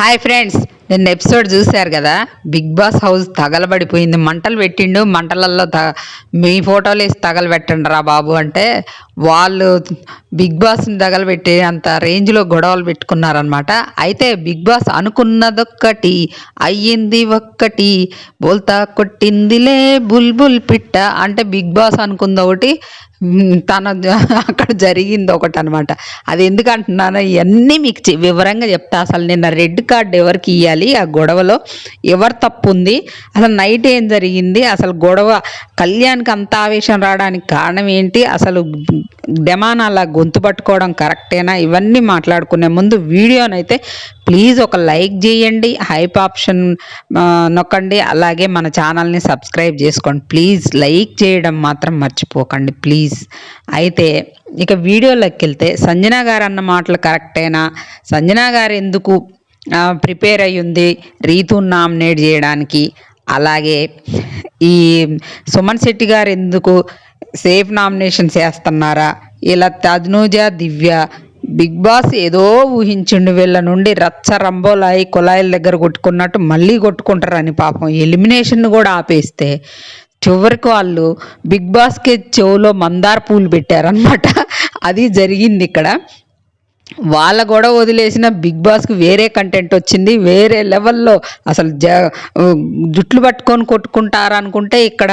Hi friends, నిన్న episode చూశారు కదా. బిగ్ బాస్ హౌస్ తగలబడిపోయింది. మంటలు పెట్టిండు, మంటలల్లో మీ ఫోటోలు వేసి తగలబెట్టండి రా బాబు అంటే వాళ్ళు బిగ్ బాస్ని తగలబెట్టే అంత రేంజ్లో గొడవలు పెట్టుకున్నారనమాట. అయితే బిగ్ బాస్ అనుకున్నదొక్కటి అయ్యింది ఒక్కటి, బోల్తా కొట్టిందిలే బుల్బుల్ పిట్ట అంటే బిగ్ బాస్ అనుకుంది ఒకటి, తన అక్కడ జరిగింది ఒకటి అనమాట. అది ఎందుకంటున్నానో ఇవన్నీ మీకు వివరంగా చెప్తా. అసలు నిన్న రెడ్ కార్డ్ ఎవరికి ఇవ్వాలి, ఆ గొడవలో ఎవరు తప్పు ఉంది, అసలు నైట్ ఏం జరిగింది, అసలు గొడవ కళ్యాణ్కి అంత ఆవేశం రావడానికి కారణం ఏంటి, అసలు డెమాన్ అలా గొంతు పట్టుకోవడం కరెక్టేనా, ఇవన్నీ మాట్లాడుకునే ముందు వీడియోనైతే ప్లీజ్ ఒక లైక్ చేయండి, హైప్ ఆప్షన్ నొక్కండి, అలాగే మన ఛానల్ని సబ్స్క్రైబ్ చేసుకోండి ప్లీజ్. లైక్ చేయడం మాత్రం మర్చిపోకండి ప్లీజ్. అయితే ఇక వీడియోలోకి వెళ్తే, సంజన గారు అన్న మాటలు కరెక్టేనా, సంజన గారు ఎందుకు ప్రిపేర్ అయ్యి ఉంది రీతుని నామినేట్ చేయడానికి, అలాగే ఈ సుమన్ శెట్టి గారు ఎందుకు సేఫ్ నామినేషన్స్ వేస్తున్నారా, ఇలా తనుజ దివ్య బిగ్ బాస్ ఏదో ఊహించిండు వీళ్ళ నుండి రచ్చ రంబోలాయి కుళాయిల దగ్గర కొట్టుకున్నట్టు మళ్ళీ కొట్టుకుంటారని. పాపం ఎలిమినేషన్ కూడా ఆపేస్తే చివరికి వాళ్ళు బిగ్ బాస్కి చెవులో మందార పూలు పెట్టారనమాట. అది జరిగింది ఇక్కడ. వాళ్ళ గొడవ వదిలేసిన బిగ్ బాస్కి వేరే కంటెంట్ వచ్చింది, వేరే లెవెల్లో. అసలు జుట్లు పట్టుకొని కొట్టుకుంటారనుకుంటే ఇక్కడ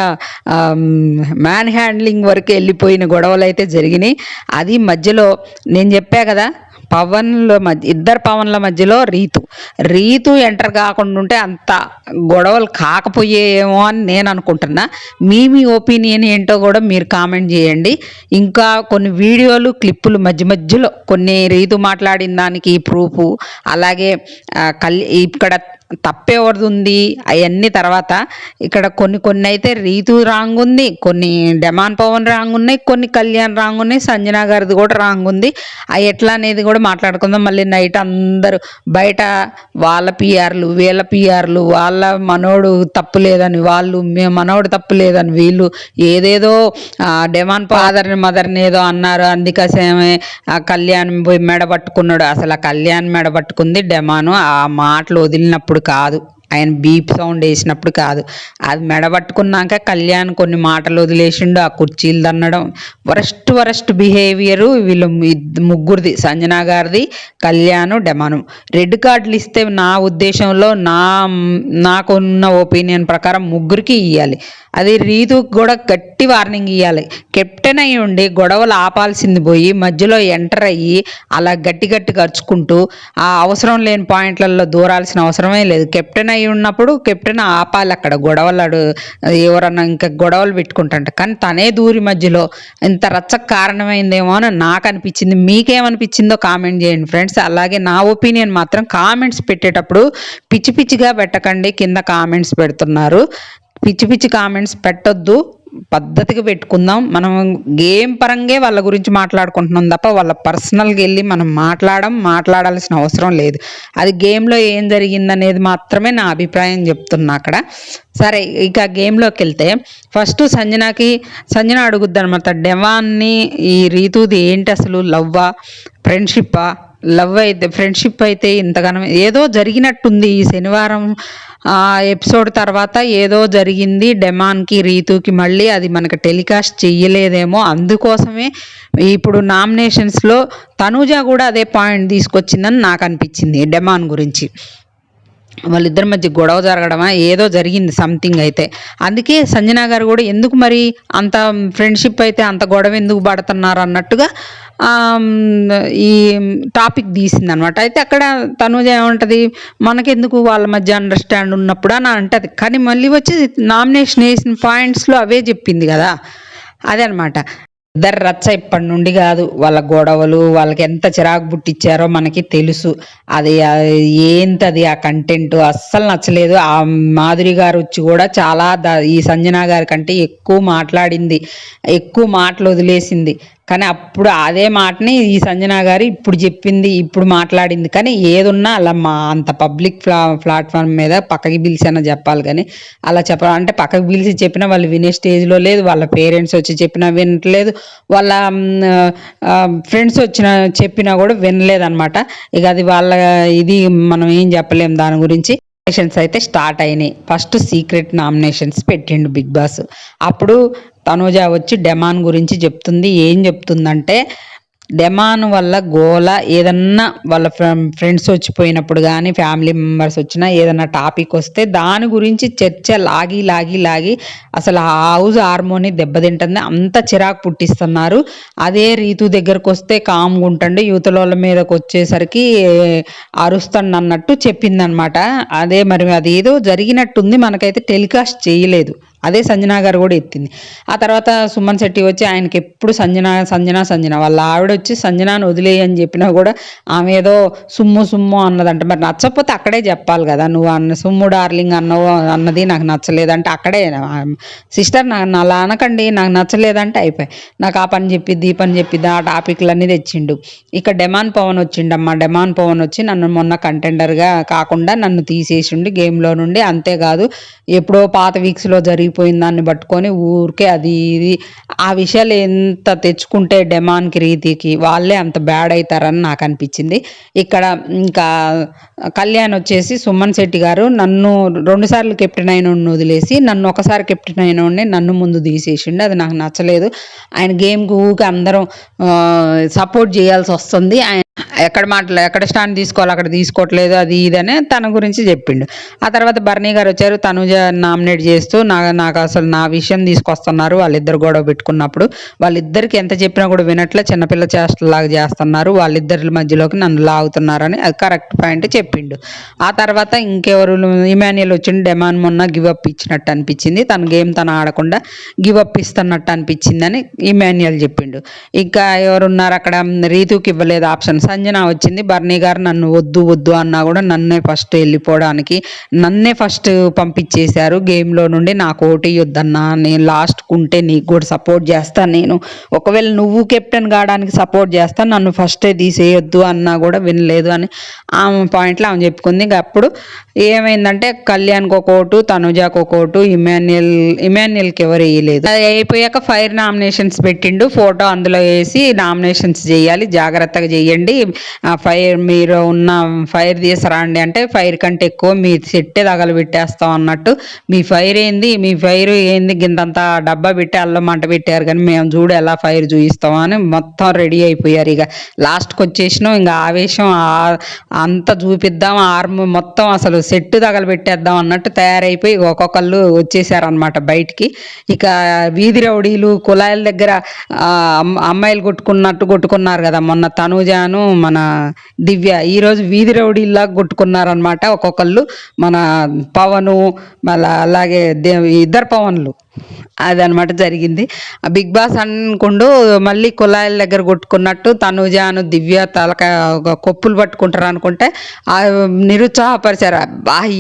మ్యాన్ హ్యాండ్లింగ్ వరకు వెళ్ళిపోయిన గొడవలు అయితే జరిగినాయి. అది మధ్యలో నేను చెప్పా కదా, ఇద్దరు పవన్ల మధ్యలో రీతు ఎంటర్ కాకుండా ఉంటే అంత గొడవలు కాకపోయేమో అని నేను అనుకుంటున్నా. మీ ఒపీనియన్ ఏంటో కూడా మీరు కామెంట్ చేయండి. ఇంకా కొన్ని వీడియోలు క్లిప్పులు మధ్యలో కొన్ని రీతు మాట్లాడిన దానికి ప్రూఫ్, అలాగే ఇక్కడ తప్పెవరిది ఉంది అవన్నీ తర్వాత. ఇక్కడ కొన్ని అయితే రీతు రాంగ్ ఉంది, కొన్ని డెమాన్ పవన్ రాంగ్ ఉన్నాయి, కొన్ని కళ్యాణ్ రాంగ్ ఉన్నాయి, సంజన గారిది కూడా రాంగ్ ఉంది. అవి ఎట్లా అనేది కూడా మాట్లాడుకుందాం. మళ్ళీ నైట్ అందరూ బయట వాళ్ళ పిఆర్లు వీళ్ళ పిఆర్లు, వాళ్ళ మనోడు తప్పు లేదని వాళ్ళు, మనోడు తప్పు లేదని వీళ్ళు, ఏదేదో డెమాన్ ఫాదర్ని మదర్ని ఏదో అన్నారు, అందుకోసమే కళ్యాణ్ పోయి మెడ పట్టుకున్నాడు. అసలు ఆ కళ్యాణ్ మెడ పట్టుకుంది డెమాను, ఆ మాటలు వదిలినప్పుడు కాదు, ఆయన బీప్ సౌండ్ వేసినప్పుడు కాదు, అది మెడబట్టుకున్నాక కళ్యాణ్ కొన్ని మాటలు వదిలేసిండు, ఆ కుర్చీలు దన్నడం, వరస్ట్ బిహేవియరు వీళ్ళు ముగ్గురిది, సంజన గారిది, కళ్యాణ్, డెమాను. రెడ్ కార్డులు ఇస్తే నా ఉద్దేశంలో నాకున్న ఒపీనియన్ ప్రకారం ముగ్గురికి ఇవ్వాలి. అది రీతుకి కూడా గట్టి వార్నింగ్ ఇవ్వాలి. కెప్టెన్ అయ్యి ఉండి గొడవలు ఆపాల్సింది పోయి మధ్యలో ఎంటర్ అయ్యి అలా గట్టి ఖర్చుకుంటూ ఆ అవసరం లేని పాయింట్లలో దూరాల్సిన అవసరమే లేదు. కెప్టెన్ అయి ఉన్నప్పుడు కెప్టెన్ ఆపాలి అక్కడ గొడవలు, ఎవరన్నా ఇంకా గొడవలు పెట్టుకుంటాంట. కానీ తనే దూరి మధ్యలో ఇంత రచ్చకు కారణమైందేమో అని నాకు అనిపించింది. మీకేమనిపించిందో కామెంట్ చేయండి ఫ్రెండ్స్. అలాగే నా ఒపీనియన్ మాత్రం కామెంట్స్ పెట్టేటప్పుడు పిచ్చిగా పెట్టకండి. కింద కామెంట్స్ పెడుతున్నారు, పిచ్చి కామెంట్స్ పెట్టొద్దు, పద్ధతిగా పెట్టుకుందాం. మనం గేమ్ పరంగా వాళ్ళ గురించి మాట్లాడుకుంటున్నాం తప్ప వాళ్ళ పర్సనల్గా వెళ్ళి మనం మాట్లాడాల్సిన అవసరం లేదు. అది గేమ్లో ఏం జరిగిందనేది మాత్రమే నా అభిప్రాయం చెప్తున్నా అక్కడ. సరే, ఇక గేమ్లోకి వెళ్తే ఫస్ట్ సంజన అడుగుద్ది అనమాట డెవాన్ని, ఈ రీతుది ఏంటి అసలు, లవ్వా ఫ్రెండ్షిప్పా? లవ్ అయితే ఫ్రెండ్షిప్ అయితే ఇంతగానో ఏదో జరిగినట్టుంది ఈ శనివారం ఎపిసోడ్ తర్వాత, ఏదో జరిగింది డెమాన్కి రీతుకి. మళ్ళీ అది మనకు టెలికాస్ట్ చెయ్యలేదేమో, అందుకోసమే ఇప్పుడు నామినేషన్స్లో తనూజ కూడా అదే పాయింట్ తీసుకొచ్చిందని నాకు అనిపించింది డెమాన్ గురించి. వాళ్ళిద్దరి మధ్య గొడవ జరగడమా ఏదో జరిగింది సంథింగ్ అయితే. అందుకే సంజన గారు కూడా ఎందుకు మరి అంత ఫ్రెండ్షిప్ అయితే అంత గొడవ ఎందుకు పడుతున్నారు అన్నట్టుగా ఈ టాపిక్ తీసింది అనమాట. అయితే అక్కడ తనూజ ఏమంటది, మనకెందుకు వాళ్ళ మధ్య అండర్స్టాండ్ ఉన్నప్పుడు అని అంటది. కానీ మళ్ళీ వచ్చి నామినేషన్ వేసిన పాయింట్స్లో అవే చెప్పింది కదా, అదే అనమాట. ఇద్దరు రచ్చ ఇప్పటి నుండి కాదు, వాళ్ళ గొడవలు వాళ్ళకి ఎంత చిరాకు పుట్టించారో మనకి తెలుసు. అది ఏంటది ఆ కంటెంట్ అస్సలు నచ్చలేదు. ఆ మాధురి గారు వచ్చి కూడా చాలా ఈ సంజన గారి కంటే ఎక్కువ మాట్లాడింది, ఎక్కువ మాటలు వదిలేసింది. కానీ అప్పుడు అదే మాటని ఈ సంజన గారు ఇప్పుడు చెప్పింది, ఇప్పుడు మాట్లాడింది. కానీ ఏదున్నా అలా అంత పబ్లిక్ ప్లాట్ఫామ్ మీద పక్కకి పిలిచి చెప్పాలి. కానీ అలా చెప్పాలి అంటే పక్కకి పిలిచి చెప్పినా వాళ్ళు వినే స్టేజ్లో లేదు. వాళ్ళ పేరెంట్స్ వచ్చి చెప్పినా వినట్లేదు. వాళ్ళ ఫ్రెండ్స్ వచ్చిన చెప్పినా కూడా వినలేదన్నమాట. ఇక అది వాళ్ళ ఇది మనం ఏం చెప్పలేం దాని గురించి. నామినేషన్స్ అయితే స్టార్ట్ అయినాయి. ఫస్ట్ సీక్రెట్ నామినేషన్స్ పెట్టిండు బిగ్ బాస్. అప్పుడు తనూజ వచ్చి డెమాన్ గురించి చెప్తుంది. ఏం చెప్తుందంటే డెమాన్ వల్ల గోల ఏదన్నా వాళ్ళ ఫ్రెండ్స్ వచ్చిపోయినప్పుడు కానీ ఫ్యామిలీ మెంబర్స్ వచ్చినా ఏదన్నా టాపిక్ వస్తే దాని గురించి చర్చ లాగి లాగి లాగి అసలు ఆ హౌస్ హార్మోని దెబ్బతింటుంది. అంత చిరాకు పుట్టిస్తున్నారు. అదే రీతు దగ్గరకు వస్తే కామ్గా ఉంటండి, యువతల మీదకి వచ్చేసరికి అరుస్తాను అన్నట్టు చెప్పిందనమాట. అదే మరి అది ఏదో జరిగినట్టుంది, మనకైతే టెలికాస్ట్ చేయలేదు. అదే సంజన గారు కూడా ఎత్తింది. ఆ తర్వాత సుమన్ శెట్టి వచ్చి ఆయనకి ఎప్పుడు సంజన సంజన సంజన వాళ్ళ ఆవిడ వచ్చి సంజనాను వదిలేయని చెప్పినా కూడా ఆమె ఏదో సుమ్ము సుమ్ము అన్నదంట. మరి నచ్చకపోతే అక్కడే చెప్పాలి కదా, నువ్వు సుమ్ము డార్లింగ్ అన్నది నాకు నచ్చలేదంటే అక్కడే సిస్టర్ నాకు అలా అనకండి, నాకు నచ్చలేదంటే అయిపోయి నాకు ఆ పని చెప్పిద్ది ఈ పని చెప్పిద్ది ఆ టాపిక్లన్నీ తెచ్చిండు. ఇక డెమాన్ పవన్ వచ్చిండమ్మా. డెమాన్ పవన్ వచ్చి నన్ను మొన్న కంటెండర్గా కాకుండా నన్ను తీసేసిండు గేమ్లో నుండి. అంతేకాదు ఎప్పుడో పాత వీక్స్లో జరిగిపోయిన దాన్ని పట్టుకొని ఊరికే అది ఇది ఆ విషయాలు ఎంత తెచ్చుకుంటే డెమాన్కి రీతికి వాళ్ళే అంత బ్యాడ్ అవుతారని నాకు అనిపించింది. ఇక్కడ ఇంకా కళ్యాణ్ వచ్చేసి సుమన్ శెట్టి గారు నన్ను 2 సార్లు కెప్టెన్ అయిన వదిలేసి నన్ను ఒకసారి కెప్టెన్ అయిన నన్ను ముందు తీసేసిండు. అది నాకు నచ్చలేదు. ఆయన గేమ్కి ఊరికి అందరం సపోర్ట్ చేయాల్సి వస్తుంది. ఆయన ఎక్కడ స్టాండ్ తీసుకోవాలి అక్కడ తీసుకోవట్లేదు, అది ఇదనే తన గురించి చెప్పిండు. ఆ తర్వాత బర్నీ గారు వచ్చారు. తనుజ నామినేట్ చేస్తూ నాకు అసలు నా విషయం తీసుకొస్తున్నారు. వాళ్ళిద్దరు గొడవ పెట్టుకున్నప్పుడు వాళ్ళిద్దరికి ఎంత చెప్పినా కూడా వినట్లే, చిన్నపిల్ల చేష్టలాగా చేస్తున్నారు, వాళ్ళిద్దరి మధ్యలోకి నన్ను లాగుతున్నారని అది కరెక్ట్ పాయింట్ చెప్పిండు. ఆ తర్వాత ఇంకెవరు ఇమాన్యుయల్ వచ్చిండు. డెమాన్ మొన్న గివ్ అప్ ఇచ్చినట్టు అనిపించింది, తన గేమ్ తను ఆడకుండా గివ్ అప్ ఇస్తున్నట్టు అనిపించిందని ఇమాన్యుయల్ చెప్పిండు. ఇంకా ఎవరున్నారు అక్కడ, రీతుకి ఇవ్వలేదు ఆప్షన్. సంజన వచ్చింది. బర్నీ గారు నన్ను వద్దు వద్దు అన్నా కూడా నన్నే ఫస్ట్ వెళ్ళిపోవడానికి నన్నే ఫస్ట్ పంపించేశారు గేమ్లో నుండి. నాకు ఓటీ వద్దన్నా, నేను లాస్ట్కు ఉంటే నీకు కూడా సపోర్ట్ చేస్తాను, నేను ఒకవేళ నువ్వు కెప్టెన్ కావడానికి సపోర్ట్ చేస్తాను, నన్ను ఫస్టే తీసేయొద్దు అన్నా కూడా వినలేదు అని ఆమె పాయింట్లో ఆమె చెప్పుకుంది. ఇంకా అప్పుడు ఏమైందంటే కళ్యాణ్కి ఒక ఓటు, తనుజాకు ఒక ఓటు, ఇమాన్యుయల్కి ఎవరు వేయలేదు. అది అయిపోయాక ఫైర్ నామినేషన్స్ పెట్టిండు. ఫోటో అందులో వేసి నామినేషన్స్ చేయాలి, జాగ్రత్తగా చేయండి, ఫైర్ మీరు ఉన్న ఫైర్ తీసరండి అంటే ఫైర్ కంటే ఎక్కువ మీ సెట్టే తగలబెట్టేస్తాం అన్నట్టు. మీ ఫైర్ ఏంది గింతంత డబ్బా పెట్టి అల్లం మంట పెట్టారు కానీ మేము చూడు ఎలా ఫైర్ చూపిస్తామని మొత్తం రెడీ అయిపోయారు. ఇక లాస్ట్కి వచ్చేసినాం. ఇంకా ఆవేశం అంతా చూపిద్దాం, ఆర్మ్ మొత్తం అసలు సెట్ తగలబెట్టేద్దాం అన్నట్టు తయారైపోయి ఒక్కొక్కళ్ళు వచ్చేసారనమాట బయటికి. ఇక వీధి రౌడీలు కుళాయిల దగ్గర అమ్మాయిలు కొట్టుకున్నారు కదా మొన్న తనూజాను మన దివ్య, ఈరోజు వీధి రౌడీల్లాగా కొట్టుకున్నారనమాట ఒక్కొక్కళ్ళు. మన పవను మళ్ళీ అలాగే ఇద్దరు పవన్లు, అదనమాట జరిగింది. బిగ్ బాస్ అనుకుంటూ మళ్ళీ కుళాయిల దగ్గర కొట్టుకున్నట్టు తనుజాను దివ్య కొప్పులు పట్టుకుంటారు అనుకుంటే నిరుత్సాహపరిచారు.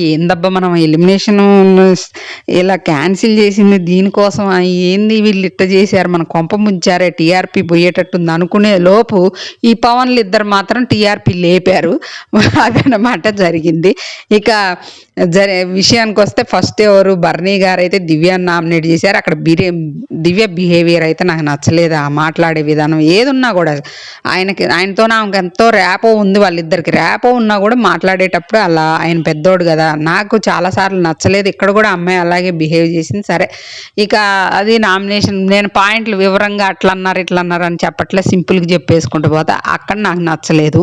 ఏందబ్బా మనం ఎలిమినేషన్ ఇలా క్యాన్సిల్ చేసింది దీనికోసం, ఏంది వీళ్ళు ఇట్ట చేశారు, మన కొంప ముంచారే, టీఆర్పీ పోయేటట్టుంది అనుకునే లోపు ఈ పవన్లు ఇద్దరు మాత్రం టీఆర్పీ లేపారు. అదనమాట జరిగింది. ఇక విషయానికి వస్తే ఫస్ట్ ఎవరు బర్నీ గారు అయితే దివ్యాన్ని నామినేట్ చేశారు. అక్కడ దివ్య బిహేవియర్ అయితే నాకు నచ్చలేదు. ఆ మాట్లాడే విధానం ఏదున్నా కూడా ఆయనతో నాకు ఎంతో ర్యాపో ఉంది, వాళ్ళిద్దరికి ర్యాపో ఉన్నా కూడా మాట్లాడేటప్పుడు అలా ఆయన పెద్దోడు కదా, నాకు చాలాసార్లు నచ్చలేదు. ఇక్కడ కూడా అమ్మాయి అలాగే బిహేవ్ చేసింది. సరే ఇక అది నామినేషన్, నేను పాయింట్లు వివరంగా అట్లా అన్నారు ఇట్లా అన్నారు అని చెప్పట్లే, సింపుల్గా చెప్పేసుకుంటూ పోతా. అక్కడ నాకు నచ్చలేదు.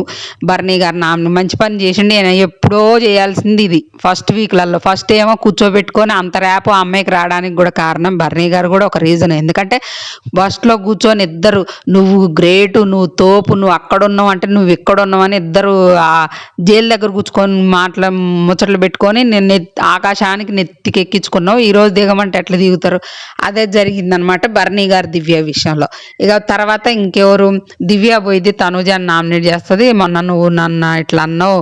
బర్నీ గారు మంచి పని చేసిండి, నేను ఎప్పుడో చేయాల్సింది ఇది ఫస్ట్ వీక్లలో. ఫస్ట్ ఏమో కూర్చోబెట్టుకొని అంత ర్యాప్ అమ్మాయికి రావడానికి కూడా కారణం బర్నీ గారు కూడా ఒక రీజన్. ఎందుకంటే ఫస్ట్లో కూర్చొని ఇద్దరు నువ్వు గ్రేటు, నువ్వు తోపు, నువ్వు అక్కడ ఉన్నావు అంటే నువ్వు ఇక్కడ ఉన్నావు అని ఇద్దరు జైలు దగ్గర కూర్చుకొని ముచ్చట్లు పెట్టుకొని నేను ఆకాశానికి నెత్తికి ఎక్కించుకున్నావు, ఈరోజు దిగమంటే ఎట్లా దిగుతారు, అదే జరిగిందనమాట బర్నీ గారు దివ్య విషయంలో. ఇక తర్వాత ఇంకెవరు, దివ్య పోయింది తనుజాన్ని నామినేట్ చేస్తుంది. మొన్న నువ్వు నన్ను ఇట్లా అన్నావు,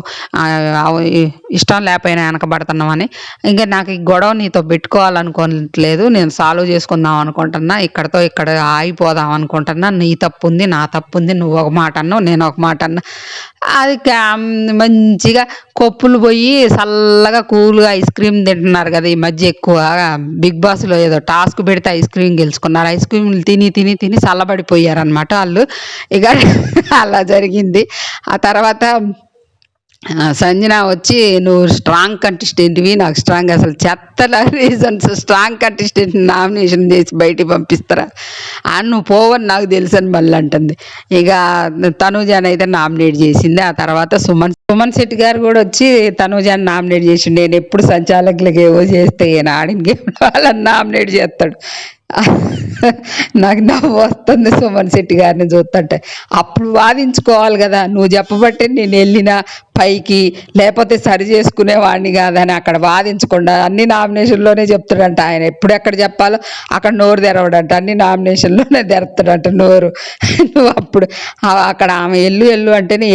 ఇష్టం లేకపోయినా వెనకబడుతున్నావు అని. ఇంకా నాకు ఈ గొడవ నీతో పెట్టుకోవాలనుకోవట్లేదు, నేను సాల్వ్ చేసుకుందాం అనుకుంటున్నా, ఇక్కడ ఆగిపోదాం అనుకుంటున్నా, నీ తప్పు ఉంది నా తప్పు ఉంది, నువ్వు ఒక మాట అన్నావు నేను ఒక మాట అన్నా. అది మంచిగా కొప్పులు పోయి చల్లగా కూల్గా ఐస్ క్రీమ్ తింటున్నారు కదా ఈ మధ్య ఎక్కువ. బిగ్ బాస్లో ఏదో టాస్క్ పెడితే ఐస్ క్రీమ్ గెలుచుకున్నారు. ఐస్ క్రీమ్లు తిని తిని తిని చల్లబడిపోయారు అనమాట వాళ్ళు. ఇక అలా జరిగింది. ఆ తర్వాత సంజన వచ్చి నువ్వు స్ట్రాంగ్ కంటెస్టెంట్వి, నాకు స్ట్రాంగ్ అసలు చెత్త రీజన్స్ స్ట్రాంగ్ కంటెస్టెంట్ నామినేషన్ చేసి బయటికి పంపిస్తారా, నువ్వు పోవని నాకు తెలుసు అని మళ్ళీ అంటుంది. ఇక తనూజాని అయితే నామినేట్ చేసింది. ఆ తర్వాత సుమన్ శెట్టి గారు కూడా వచ్చి తనూజాని నామినేట్ చేసిండు. నేను ఎప్పుడు సంచాలకులకి ఏవో చేస్తే ఆడిన గేమ్ వాళ్ళని నామినేట్ చేస్తాడు. నాకు నవ్వు వస్తుంది సుమన్ శెట్టి గారిని చూస్తుంటే. అప్పుడు వాదించుకోవాలి కదా, నువ్వు చెప్పబట్టే నేను వెళ్ళినా పైకి, లేకపోతే సరి చేసుకునేవాడిని కాదని అక్కడ వాదించకుండా అన్ని నామినేషన్లోనే చెప్తాడంట ఆయన. ఎప్పుడు ఎక్కడ చెప్పాలో అక్కడ నోరు తెరవడంట, అన్ని నామినేషన్లోనే తెరుతాడంట నోరు. నువ్వు అప్పుడు అక్కడ ఆమె ఎల్లు అంటేనే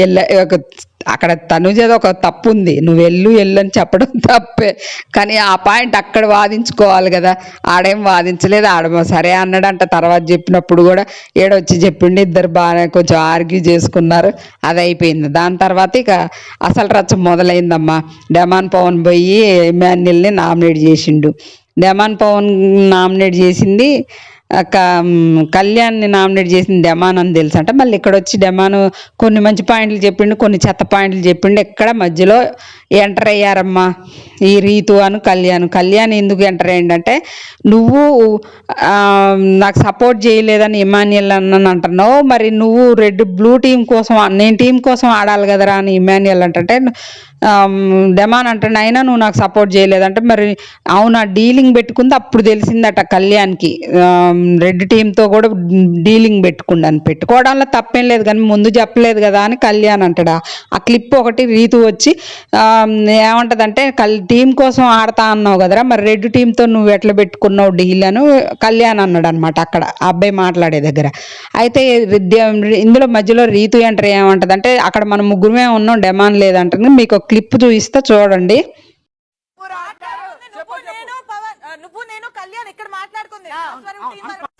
అక్కడ తనుజది ఒక తప్పు ఉంది, నువ్వు ఎల్లు అని చెప్పడం తప్పే, కానీ ఆ పాయింట్ అక్కడ వాదించుకోవాలి కదా. ఆడేం వాదించలేదు, ఆడమో సరే అన్నాడంట. తర్వాత చెప్పినప్పుడు కూడా ఏడొచ్చి చెప్పిండి, ఇద్దరు బాగా కొంచెం ఆర్గ్యూ చేసుకున్నారు, అది అయిపోయింది. దాని తర్వాత ఇక అసలు రచ్చ మొదలైందమ్మా. డెమాన్ పవన్ పోయి ఇమాన్యుల్ని నామినేట్ చేసిండు. డెమాన్ పవన్ నామినేట్ చేసింది కళ్యాణ్ని నామినేట్ చేసింది డెమాన్ అని తెలుసు అంట. మళ్ళీ ఇక్కడ వచ్చి డెమాన్ కొన్ని మంచి పాయింట్లు చెప్పిండు, కొన్ని చెత్త పాయింట్లు చెప్పిండు. ఎక్కడ మధ్యలో ఎంటర్ అయ్యారమ్మా ఈ రీతు కళ్యాణ్ ఎందుకు ఎంటర్ అయ్యిందంటే, నువ్వు నాకు సపోర్ట్ చేయలేదని ఇమాన్యుల్ అన్నని అంటున్నావు, మరి నువ్వు బ్లూ టీం కోసం నేను టీం కోసం ఆడాలి కదరా అని ఇమాన్యుల్ అంటే డెమాన్ అంటాడు, అయినా నువ్వు నాకు సపోర్ట్ చేయలేదంటే, మరి అవునా డీలింగ్ పెట్టుకుంది అప్పుడు తెలిసిందట కళ్యాణ్కి రెడ్ టీంతో కూడా డీలింగ్ పెట్టుకోవడంలో తప్పేం లేదు, కానీ ముందు చెప్పలేదు కదా అని కళ్యాణ్ అంటాడు. ఆ క్లిప్ ఒకటి రీతు వచ్చి ఏమంటదంటే, టీం కోసం ఆడతా అన్నావు కదరా, మరి రెడ్ టీంతో నువ్వు ఎట్లా పెట్టుకున్నావు డీల్ అని కళ్యాణ్ అన్నాడు అనమాట అక్కడ ఆ అబ్బాయి మాట్లాడే దగ్గర. అయితే ఇందులో మధ్యలో రీతు ఎంటర్ ఏమంటదంటే, అక్కడ మనం ముగ్గురమే ఉన్నాం, డెమాన్ లేదంటే మీకు క్లిప్ చూపిస్తా చూడండి.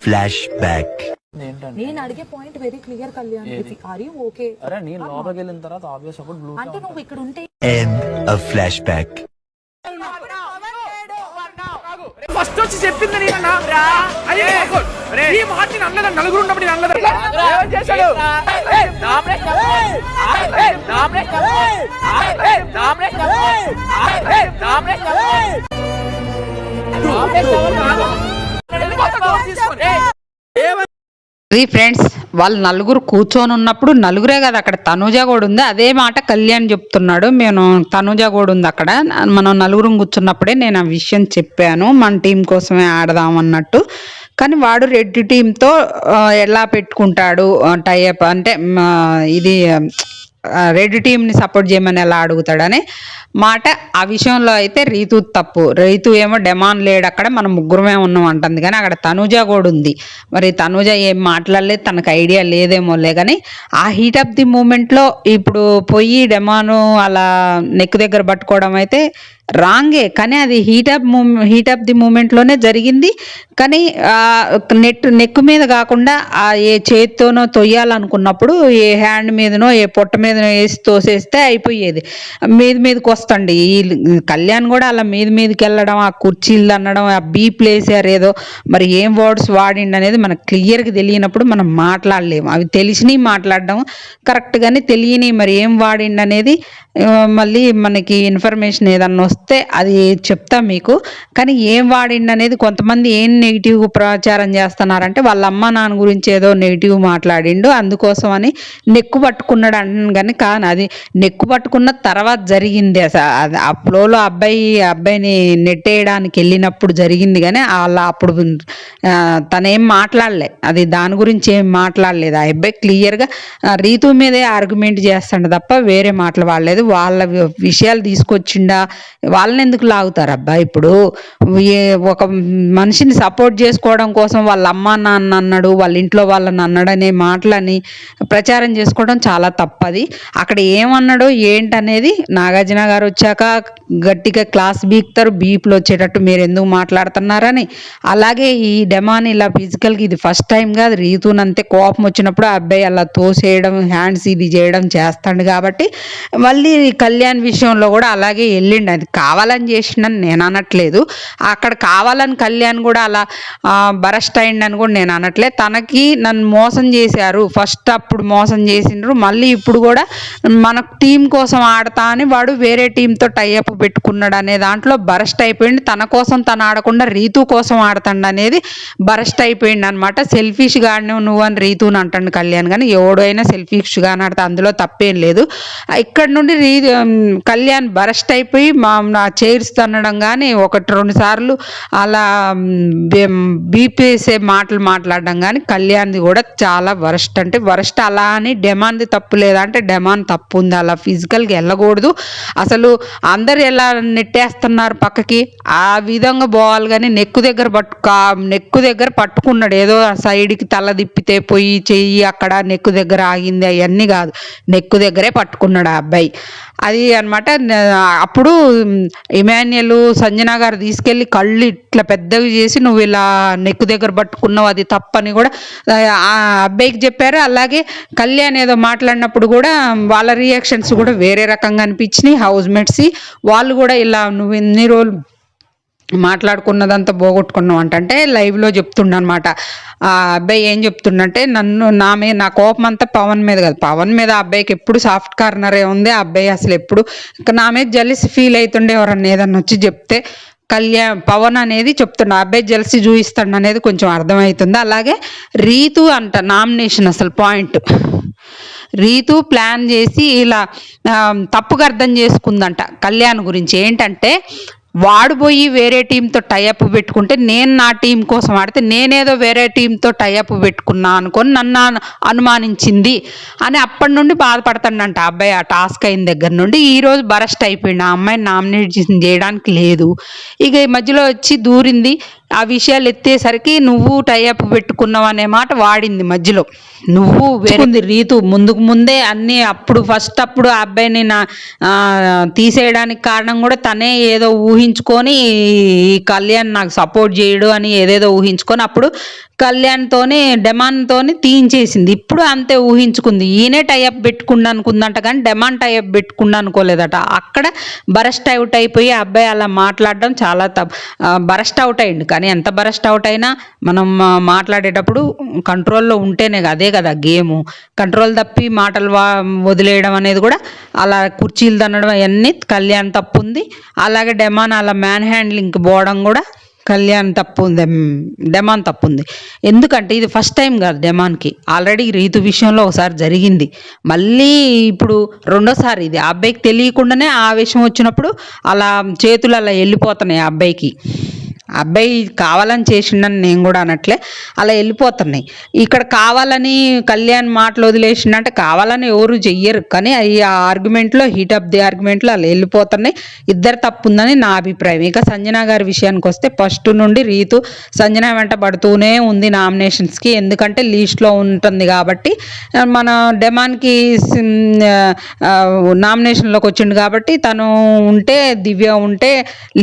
Flash back. నేను అడిగే point very clear Kalyan, are you okay? అరే నేను లోపలికి వెళ్ళిన తర్వాత ఆబ్వియస్ ఒకటి బ్లూ అంటే నువ్వు ఇక్కడ ఉంటే end of flash back. First వచ్చి చెప్పింది నేనన్నా. ఈ మాట నేను అనలేదా, నలుగురు ఉన్నప్పుడు నేను అనలేదా? ఫ్రెండ్స్, వాళ్ళు నలుగురు కూర్చొని ఉన్నప్పుడు నలుగురే కదా అక్కడ తనుజ కూడా ఉంది. అదే మాట కళ్యాణ్ చెప్తున్నాడు, మేము తనుజ కూడా ఉంది అక్కడ, మనం నలుగురు కూర్చున్నప్పుడే నేను ఆ విషయం చెప్పాను, మన టీం కోసమే ఆడదాం అన్నట్టు. కానీ వాడు రెడ్ టీంతో ఎలా పెట్టుకుంటాడు టైఅప్ అంటే ఇది రెడ్ టీంని సపోర్ట్ చేయమని ఎలా అడుగుతాడనే మాట. ఆ విషయంలో అయితే రీతు తప్పు. రీతు ఏమో డెమాన్ లేడు అక్కడ, మనం ముగ్గురమే ఉన్నాం అంటుంది, కానీ అక్కడ తనుజ కూడా ఉంది. మరి తనుజ ఏం మాట్లాడలేదు, తనకు ఐడియా లేదేమోలే. కానీ ఆ హీట్ ఆఫ్ ది మూమెంట్లో ఇప్పుడు పోయి డెమాను అలా నెక్ దగ్గర పట్టుకోవడం అయితే రాంగే, కానీ అది హీట్ ఆఫ్ ది మూమెంట్లోనే జరిగింది. కానీ నెక్ మీద కాకుండా ఏ చేతితోనో తొయ్యాలనుకున్నప్పుడు ఏ హ్యాండ్ మీదనో ఏ పొట్ట మీదనో వేసి తోసేస్తే అయిపోయేది. మీదకి వస్తండి. ఈ కళ్యాణ్ కూడా అలా మీదకి వెళ్ళడం, ఆ కుర్చీలు అనడం, ఆ బీప్ వేసారు ఏదో, మరి ఏం వర్డ్స్ వాడిండి అనేది మనకు క్లియర్గా తెలియనప్పుడు మనం మాట్లాడలేము. అవి తెలిసినవి మాట్లాడడం కరెక్ట్, కానీ తెలియని మరి ఏం వాడిండి అనేది మళ్ళీ మనకి ఇన్ఫర్మేషన్ ఏదన్నా వస్తే అది చెప్తా మీకు. కానీ ఏం వాడిండి అనేది కొంతమంది ఏం నెగిటివ్ ప్రచారం చేస్తున్నారంటే, వాళ్ళ అమ్మ నాన్న గురించి ఏదో నెగిటివ్ మాట్లాడిండు అందుకోసం అని నెక్కు పట్టుకున్నాడు అంటున్నాను. కానీ అది నెక్కు పట్టుకున్న తర్వాత జరిగింది. అసలు ఆ ఫ్లోలో అబ్బాయిని నెట్టేయడానికి వెళ్ళినప్పుడు జరిగింది, కానీ అలా అప్పుడు తనేం మాట్లాడలే, అది దాని గురించి ఏం మాట్లాడలేదు. ఆ అబ్బాయి క్లియర్గా రీతు మీదే ఆర్గ్యుమెంట్ చేస్తాడు తప్ప వేరే మాట్లాడలేదు. వాళ్ళ విషయాలు తీసుకొచ్చిండా, వాళ్ళని ఎందుకు లాగుతారు అబ్బా? ఇప్పుడు ఒక మనిషిని సపోర్ట్ చేసుకోవడం కోసం వాళ్ళ అమ్మ నాన్న అన్నాడు, వాళ్ళ ఇంట్లో వాళ్ళని అన్నాడు అనే మాటలని ప్రచారం చేసుకోవడం చాలా తప్పది. అక్కడ ఏమన్నాడో ఏంటనేది నాగార్జున గారు వచ్చాక గట్టిగా క్లాస్ బీక్తారు, బీపులు వచ్చేటట్టు మీరు ఎందుకు మాట్లాడుతున్నారని. అలాగే ఈ డెమాన్ ఇలా ఫిజికల్గా ఇది ఫస్ట్ టైం కాదు, రీతునంతే కోపం వచ్చినప్పుడు ఆ అబ్బాయి అలా తోసేయడం, హ్యాండ్స్ ఇది చేయడం చేస్తాడు. కాబట్టి మళ్ళీ కళ్యాణ్ విషయంలో కూడా అలాగే వెళ్ళిండు. అది కావాలని చేసిండని నేను అనట్లేదు, అక్కడ కావాలని కళ్యాణ్ కూడా అలా బరస్ట్ అయిండని కూడా నేను అనట్లేదు. తనకి నన్ను మోసం చేశారు, ఫస్ట్ అప్పుడు మోసం చేసిండ్రు, మళ్ళీ ఇప్పుడు కూడా మన టీం కోసం ఆడతా అని వాడు వేరే టీంతో టైఅప్ పెట్టుకున్నాడు అనే దాంట్లో బరస్ట్ అయిపోయింది. తన కోసం తను ఆడకుండా రీతు కోసం ఆడతాడు అనేది బరస్ట్ అయిపోయింది అనమాట. సెల్ఫిష్గా నువ్వు అని రీతుని అంటాడు కళ్యాణ్, కానీ ఎవడైనా సెల్ఫిష్గా ఆడితే అందులో తప్పేం లేదు. ఇక్కడ నుండి కళ్యాణ్ బరస్ట్ అయిపోయి నా చైర్స్ తన్నడం కానీ 1-2 సార్లు అలా బీపేసే మాటలు మాట్లాడడం కానీ కళ్యాణ్ది కూడా చాలా వరస్ట్ అంటే వరస్ట్. అలా అని డెమాన్ది తప్పు లేదా అంటే డెమాన్ తప్పు ఉంది. అలా ఫిజికల్గా వెళ్ళకూడదు. అసలు అందరు ఎలా నెట్టేస్తున్నారు పక్కకి, ఆ విధంగా పోవాలి. కానీ నెక్కు దగ్గర పట్టుకున్నాడు, ఏదో సైడ్కి తల తిప్పితే పోయి చెయ్యి అక్కడ నెక్కు దగ్గర ఆగింది అవన్నీ కాదు, నెక్కు దగ్గరే పట్టుకున్నాడు ఆ అబ్బాయి. అది అనమాట. అప్పుడు ఇమాన్యుయల్ సంజన గారు తీసుకెళ్ళి కళ్ళు ఇట్లా పెద్దవి చేసి నువ్వు ఇలా నెక్కు దగ్గర పట్టుకున్నావు అది తప్పని కూడా ఆ అబ్బాయికి చెప్పారు. అలాగే కళ్యాణ్ ఏదో మాట్లాడినప్పుడు కూడా వాళ్ళ రియాక్షన్స్ కూడా వేరే రకంగా అనిపించినాయి. హౌస్ మేట్స్ వాళ్ళు కూడా ఇలా నువ్వు ఎన్ని రోజులు మాట్లాడుకున్నదంతా పోగొట్టుకున్నావు అంటే లైవ్లో చెప్తుండనమాట. ఆ అబ్బాయి ఏం చెప్తుండంటే నా కోపం అంతా పవన్ మీద కాదు, పవన్ మీద ఆ అబ్బాయికి ఎప్పుడు సాఫ్ట్ కార్నరే ఉంది. ఆ అబ్బాయి అసలు ఎప్పుడు నా మీద జెలసీ ఫీల్ అవుతుండే ఎవరన్నా ఏదన్నా వచ్చి చెప్తే. పవన్ అనేది చెప్తున్నా అబ్బాయి జెలసీ చూపిస్తాడు అనేది కొంచెం అర్థమవుతుంది. అలాగే రీతు అంట నామినేషన్ అసలు పాయింట్, రీతు ప్లాన్ చేసి ఇలా తప్పుగా అర్థం చేసుకుందంట కళ్యాణ్ గురించి. ఏంటంటే వాడు పోయి వేరే టీంతో టైఅప్ పెట్టుకుంటే నేను నా టీం కోసం ఆడితే నేనేదో వేరే టీంతో టైఅప్ పెట్టుకున్నా అనుకొని నన్ను అనుమానించింది అని అప్పటి నుండి బాధపడతాడంట అబ్బాయి. ఆ టాస్క్ అయిన దగ్గర నుండి ఈరోజు బరస్ట్ అయిపోయింది, ఆ అమ్మాయిని నామినేట్ చేయడానికి లేదు. ఇక ఈ మధ్యలో వచ్చి దూరింది, ఆ విషయాలు ఎత్తేసరికి నువ్వు టైఅప్ పెట్టుకున్నావు అనే మాట వాడింది మధ్యలో. నువ్వు వేరే రీతు ముందే అన్నీ అప్పుడు ఆ అబ్బాయిని తీసేయడానికి కారణం కూడా తనే ఏదో ఊహించుకొని ఈ కళ్యాణ్ నాకు సపోర్ట్ చేయడు అని ఏదేదో ఊహించుకొని అప్పుడు కళ్యాణ్తోని డెమాన్తోని తీయించేసింది. ఇప్పుడు అంతే ఊహించుకుంది, ఈయనే టైఅప్ పెట్టుకుండా అనుకుందంట కానీ డెమాన్ టైఅప్ పెట్టుకుండా అనుకోలేదట. అక్కడ బరస్ట్ అవుట్ అయిపోయి అబ్బాయి అలా మాట్లాడడం చాలా బరస్ట్ అవుట్ అయ్యింది. కానీ ఎంత బరస్ట్ అవుట్ అయినా మనం మాట్లాడేటప్పుడు కంట్రోల్లో ఉంటేనే అదే కదా గేము. కంట్రోల్ తప్పి మాటలు వదిలేయడం అనేది కూడా అలా కుర్చీలు తన్నడం అవన్నీ కళ్యాణ్ తప్పు ఉంది. అలాగే డెమాన్ అలా మ్యాన్ హ్యాండ్లింగ్కి పోవడం కూడా కళ్యాణ్ తప్పు ఉంది, డెమాన్ తప్పు ఉంది. ఎందుకంటే ఇది ఫస్ట్ టైం కాదు డెమాన్కి, ఆల్రెడీ రీతు విషయంలో ఒకసారి జరిగింది, మళ్ళీ ఇప్పుడు రెండోసారి ఇది. ఆ అబ్బాయికి తెలియకుండానే ఆవేశం వచ్చినప్పుడు అలా చేతులు అలా వెళ్ళిపోతున్నాయి ఆ అబ్బాయికి. అబ్బాయి కావాలని చేసిండని నేను కూడా అనట్లే, అలా వెళ్ళిపోతున్నాయి. ఇక్కడ కావాలని కళ్యాణ్ మాటలు వదిలేసిండంటే కావాలని ఎవరు చెయ్యరు, కానీ ఆ ఆర్గ్యుమెంట్లో హీట్ ఆఫ్ ది ఆర్గ్యుమెంట్లో అలా వెళ్ళిపోతున్నాయి. ఇద్దరు తప్పు ఉందని నా అభిప్రాయం. ఇక సంజన గారి విషయానికి వస్తే ఫస్ట్ నుండి రీతు సంజన వెంట పడుతూనే ఉంది నామినేషన్స్కి, ఎందుకంటే లీస్ట్లో ఉంటుంది కాబట్టి. మన డెమాన్కి నామినేషన్లోకి వచ్చిండు కాబట్టి తను ఉంటే దివ్య ఉంటే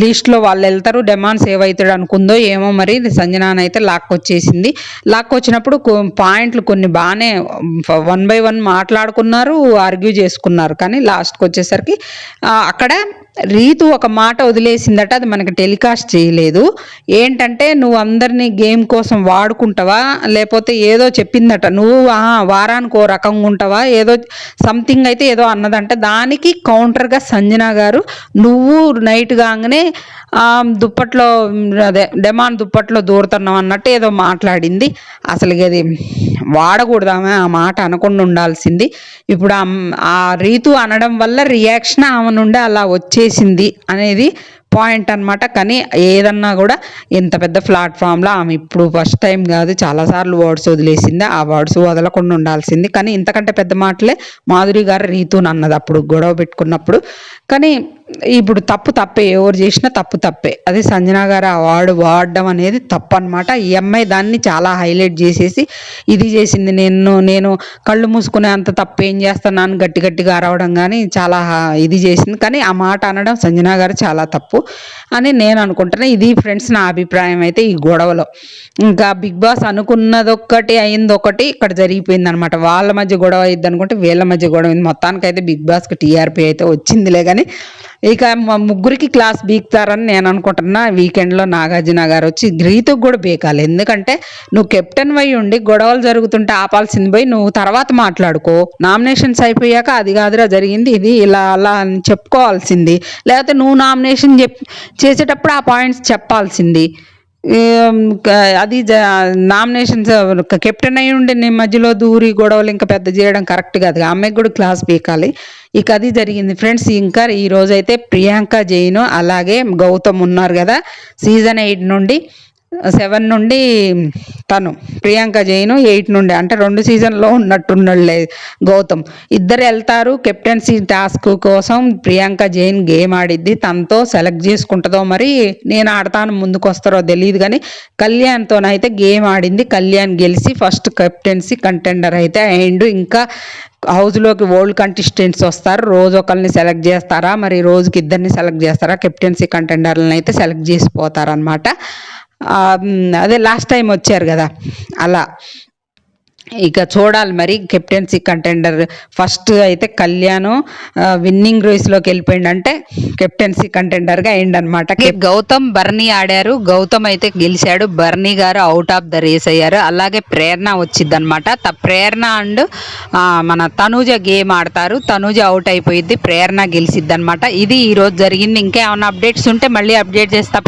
లీస్ట్లో వాళ్ళు వెళ్తారు, డెమాన్ సేవ్ అవుతాడు అనుకుందో ఏమో. మరి సంజనాన్ అయితే లాక్కొచ్చేసింది. లాక్కొచ్చినప్పుడు పాయింట్లు కొన్ని బాగానే 1 by 1 మాట్లాడుకున్నారు, ఆర్గ్యూ చేసుకున్నారు. కానీ లాస్ట్కి వచ్చేసరికి అక్కడ రీతు ఒక మాట వదిలేసిందట, అది మనకి టెలికాస్ట్ చేయలేదు. ఏంటంటే నువ్వు అందరినీ గేమ్ కోసం వాడుకుంటావా, లేకపోతే ఏదో చెప్పిందట, నువ్వు వారానికి ఓ రకంగా ఉంటావా, ఏదో సంథింగ్ అయితే ఏదో అన్నదంట. దానికి కౌంటర్గా సంజన గారు నువ్వు నైట్ కాగానే దుప్పట్లో అదే డెమాన్ దుప్పట్లో దూరుతున్నావు అన్నట్టు ఏదో మాట్లాడింది. అసలు అది వాడకూడదామే, ఆ మాట అనకుండా ఉండాల్సింది. ఇప్పుడు ఆ రీతు అనడం వల్ల రియాక్షన్ ఆమె నుండి అలా వచ్చేసింది అనేది పాయింట్ అనమాట. కానీ ఏదన్నా కూడా ఇంత పెద్ద ప్లాట్ఫామ్లో ఆమె ఇప్పుడు ఫస్ట్ టైం కాదు, చాలాసార్లు వర్డ్స్ వదిలేసింది. ఆ వర్డ్స్ వదలకుండా ఉండాల్సింది. కానీ ఇంతకంటే పెద్ద మాటలే మాధురి గారు రీతుని అన్నది అప్పుడు గొడవ పెట్టుకున్నప్పుడు. కానీ ఇప్పుడు తప్పే ఎవరు చేసినా తప్పే. అది సంజన గారు అవార్డు వాడడం అనేది తప్పు అనమాట. ఈ అమ్మాయి దాన్ని చాలా హైలైట్ చేసేసి ఇది చేసింది, నేను కళ్ళు మూసుకునే అంత తప్పు ఏం చేస్తున్నాను గట్టిగా అరవడం కానీ చాలా ఇది చేసింది. కానీ ఆ మాట అనడం సంజన గారు చాలా తప్పు అని నేను అనుకుంటున్నాను. ఇది ఫ్రెండ్స్ నా అభిప్రాయం అయితే ఈ గొడవలో. ఇంకా బిగ్ బాస్ అనుకున్నదొక్కటి అయిందొకటి ఇక్కడ జరిగిపోయింది అనమాట. వాళ్ళ మధ్య గొడవ అయింది అనుకుంటే వీళ్ళ మధ్య గొడవ అయింది. మొత్తానికైతే బిగ్ బాస్కి టీఆర్పీ అయితే వచ్చిందిలే. కానీ ఇక మా ముగ్గురికి క్లాస్ బీక్తారని నేను అనుకుంటున్నా. వీకెండ్లో నాగార్జున గారు వచ్చి రీతుకు కూడా బీకాలి. ఎందుకంటే నువ్వు కెప్టెన్ అయి ఉండి గొడవలు జరుగుతుంటే ఆపాల్సింది పోయి నువ్వు తర్వాత మాట్లాడుకో. నామినేషన్స్ అయిపోయాక అది కాదురా జరిగింది, ఇది ఇలా అలా అని చెప్పుకోవాల్సింది. లేకపోతే నువ్వు నామినేషన్ చేసేటప్పుడు ఆ పాయింట్స్ చెప్పాల్సింది. అది నామినేషన్స్ కెప్టెన్ అయి ఉండి నీ మధ్యలో దూరి గొడవలు ఇంకా పెద్ద చేయడం కరెక్ట్ కాదు. అమ్మాయికి కూడా క్లాస్ పీకాలి. ఇక అది జరిగింది ఫ్రెండ్స్. ఇంకా ఈ రోజైతే ప్రియాంక జైన్ అలాగే గౌతమ్ ఉన్నారు కదా, సీజన్ 8 నుండి 7 నుండి తను ప్రియాంక జైన్ 8 నుండి అంటే 2 సీజన్లో ఉన్నట్టున్నలే గౌతమ్. ఇద్దరు వెళ్తారు కెప్టెన్సీ టాస్క్ కోసం. ప్రియాంక జైన్ గేమ్ ఆడిద్ది, తనతో సెలెక్ట్ చేసుకుంటుందో మరి నేను ఆడతాను ముందుకు వస్తారో తెలియదు. కానీ కళ్యాణ్తోనైతే గేమ్ ఆడింది. కళ్యాణ్ గెలిచి ఫస్ట్ కెప్టెన్సీ కంటెండర్ అయితే అయిండు. ఇంకా హౌస్లోకి ఓల్డ్ కంటెస్టెంట్స్ వస్తారు. రోజు ఒకరిని సెలెక్ట్ చేస్తారా, మరి రోజుకి ఇద్దరిని సెలెక్ట్ చేస్తారా, కెప్టెన్సీ కంటెండర్లను అయితే సెలెక్ట్ చేసిపోతారనమాట. అదే లాస్ట్ టైం వచ్చారు కదా అలా. ఇక చూడాలి మరి కెప్టెన్సీ కంటెండర్. ఫస్ట్ అయితే కళ్యాణ్ విన్నింగ్ రేస్లోకి వెళ్ళిపోయిండు అంటే కెప్టెన్సీ కంటెండర్గా అయిండనమాట. గౌతమ్ బర్నీ ఆడారు, గౌతమ్ అయితే గెలిచాడు, బర్నీ గారు అవుట్ ఆఫ్ ద రేస్ అయ్యారు. అలాగే ప్రేరణ వచ్చింది అనమాట. ప్రేరణ అండ్ మన తనూజ గేమ్ ఆడతారు, తనూజ అవుట్ అయిపోయిద్ది, ప్రేరణ గెలిచిద్ది అనమాట. ఇది ఈరోజు జరిగింది. ఇంకా ఏమైనా అప్డేట్స్ ఉంటే మళ్ళీ అప్డేట్ చేస్తా.